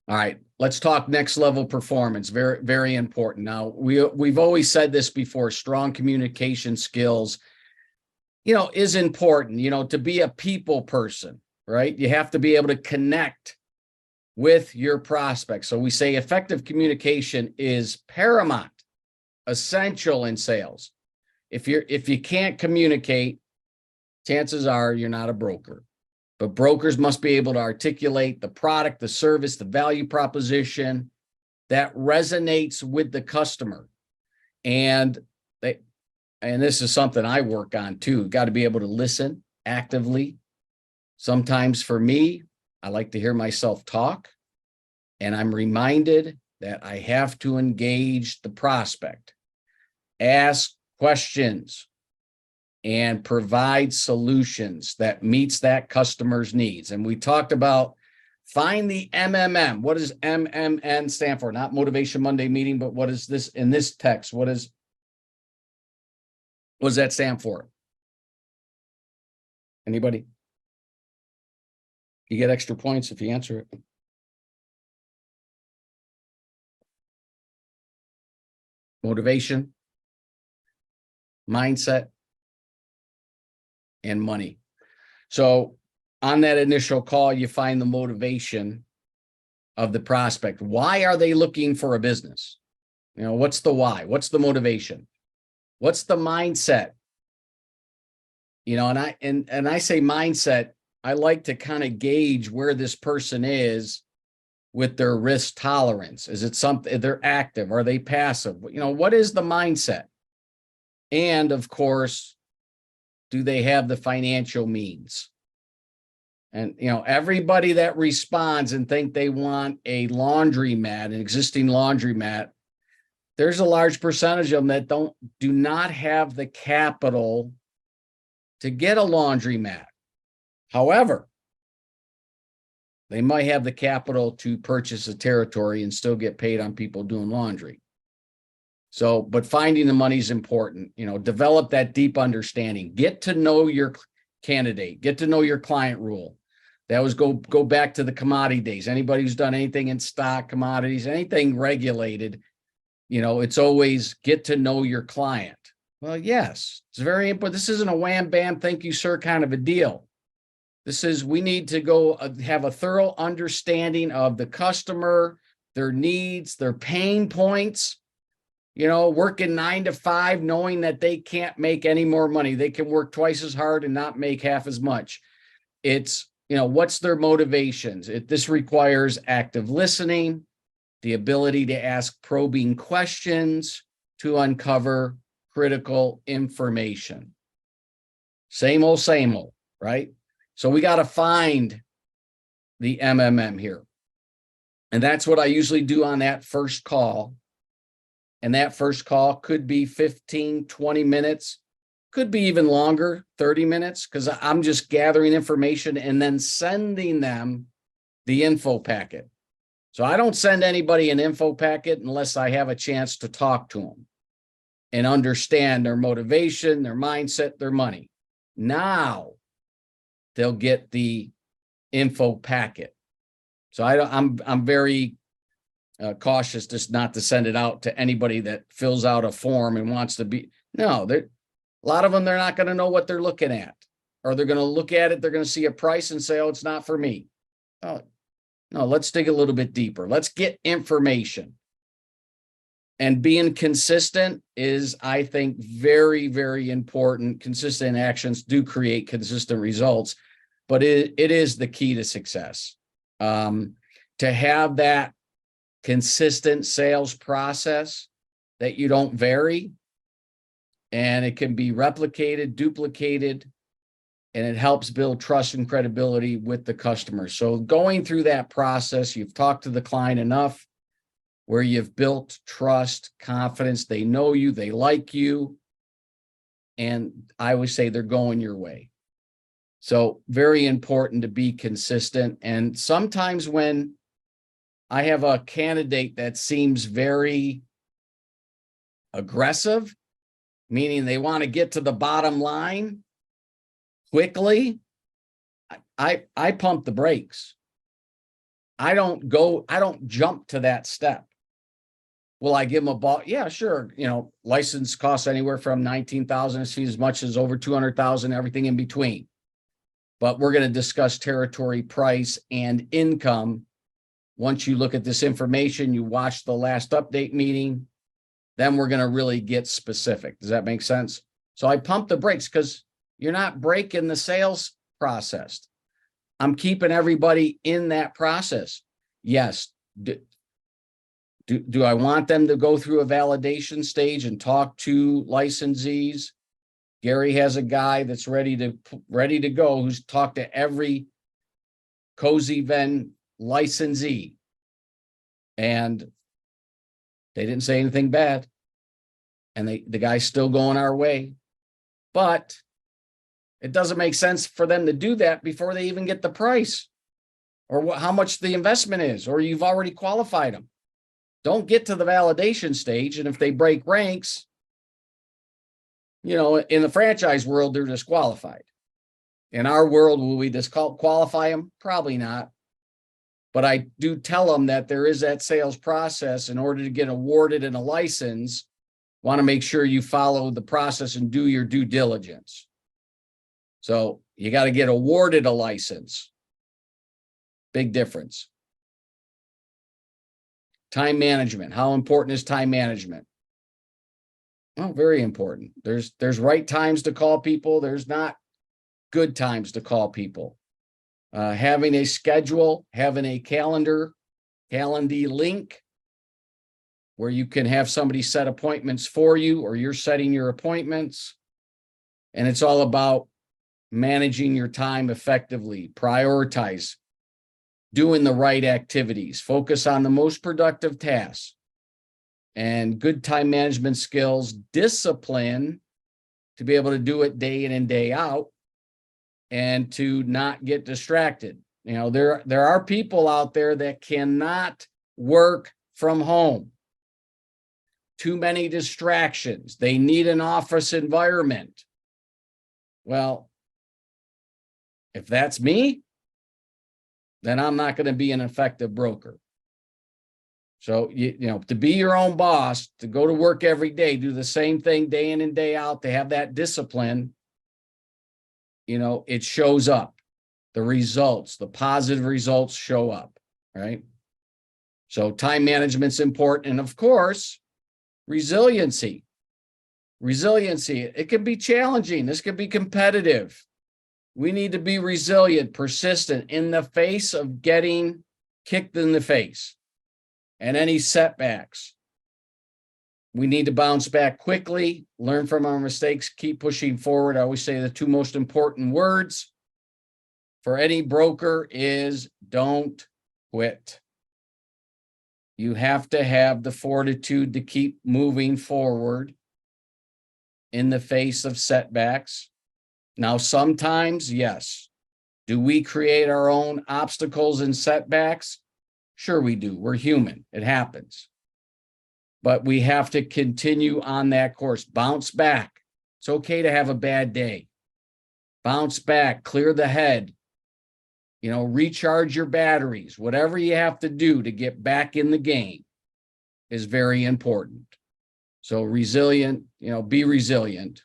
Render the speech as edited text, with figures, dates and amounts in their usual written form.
All right, let's talk next level performance. Very, very important. Now, we've always said this before, strong communication skills, is important, to be a people person, right? You have to be able to connect with your prospects. So we say effective communication is paramount, essential in sales. If you can't communicate, chances are you're not a broker. But brokers must be able to articulate the product, the service, the value proposition that resonates with the customer. And this is something I work on too. Got to be able to listen actively. Sometimes for me, I like to hear myself talk, and I'm reminded that I have to engage the prospect, ask questions, and provide solutions that meets that customer's needs. And we talked about find the MMM. What does MMN stand for? Not Motivation Monday meeting, but what is this in this text? What does that stand for? Anybody? You get extra points if you answer it. Motivation, mindset, and money. So on that initial call, you find the motivation of the prospect. Why are they looking for a business? What's the why? What's the motivation? What's the mindset? And I say mindset, I like to kind of gauge where this person is with their risk tolerance. Is it something they're active? Are they passive? What is the mindset? And of course, do they have the financial means? And, everybody that responds and think they want a laundromat, an existing laundromat, there's a large percentage of them that do not have the capital to get a laundromat. However, they might have the capital to purchase a territory and still get paid on people doing laundry. So, but finding the money is important. Develop that deep understanding. Get to know your candidate. Get to know your client rule. That was go back to the commodity days. Anybody who's done anything in stock, commodities, anything regulated, it's always get to know your client. Well, yes, it's very important. This isn't a wham, bam, thank you, sir kind of a deal. This is, we need to go have a thorough understanding of the customer, their needs, their pain points. Working 9 to 5, knowing that they can't make any more money. They can work twice as hard and not make half as much. It's, what's their motivations? This requires active listening, the ability to ask probing questions to uncover critical information. Same old, right? So we got to find the MMM here. And that's what I usually do on that first call. And that first call could be 15, 20 minutes, could be even longer, 30 minutes, because I'm just gathering information and then sending them the info packet. So I don't send anybody an info packet unless I have a chance to talk to them and understand their motivation, their mindset, their money. Now they'll get the info packet. So I'm very cautious just not to send it out to anybody that fills out a form and wants to be. No, a lot of them, they're not going to know what they're looking at, or they're going to look at it. They're going to see a price and say, oh, it's not for me. Oh, no, let's dig a little bit deeper. Let's get information. And being consistent is, I think, very, very important. Consistent actions do create consistent results, but it is the key to success. To have that consistent sales process that you don't vary, and it can be replicated, duplicated, and it helps build trust and credibility with the customer. So going through that process, you've talked to the client enough where you've built trust, confidence, they know you, they like you, and I would say they're going your way. So very important to be consistent. And sometimes when I have a candidate that seems very aggressive, meaning they want to get to the bottom line quickly, I pump the brakes. I don't jump to that step. Will I give them a ball? Yeah, sure. License costs anywhere from 19,000 as much as over 200,000, everything in between. But we're going to discuss territory, price, and income. Once you look at this information, you watch the last update meeting, then we're going to really get specific. Does that make sense? So I pump the brakes because you're not breaking the sales process. I'm keeping everybody in that process. Yes. Do I want them to go through a validation stage and talk to licensees? Gary has a guy that's ready to go, who's talked to every Cozy Ven licensee, and they didn't say anything bad, and the guy's still going our way. But it doesn't make sense for them to do that before they even get the price or how much the investment is, or you've already qualified them. Don't get to the validation stage, and if they break ranks, in the franchise world, they're disqualified. In our world, will we disqualify them? Probably not. But I do tell them that there is that sales process. In order to get awarded in a license, want to make sure you follow the process and do your due diligence. So you got to get awarded a license. Big difference. Time management. How important is time management? Well, very important. There's right times to call people. There's not good times to call people. Having a schedule, having a calendar link where you can have somebody set appointments for you, or you're setting your appointments. And it's all about managing your time effectively, prioritize, doing the right activities, focus on the most productive tasks, and good time management skills, discipline to be able to do it day in and day out, and to not get distracted. There are people out there that cannot work from home. Too many distractions. They need an office environment. Well, if that's me, then I'm not going to be an effective broker. So, to be your own boss, to go to work every day, do the same thing day in and day out, to have that discipline, it shows up. The results, the positive results show up, right? So time management's important. And of course, resiliency. It can be challenging. This can be competitive. We need to be resilient, persistent in the face of getting kicked in the face and any setbacks. We need to bounce back quickly, learn from our mistakes, keep pushing forward. I always say the two most important words for any broker is don't quit. You have to have the fortitude to keep moving forward in the face of setbacks. Now, sometimes, yes. Do we create our own obstacles and setbacks? Sure we do. We're human. It happens. But we have to continue on that course. Bounce back. It's okay to have a bad day. Bounce back, clear the head, recharge your batteries. Whatever you have to do to get back in the game is very important. So resilient, be resilient.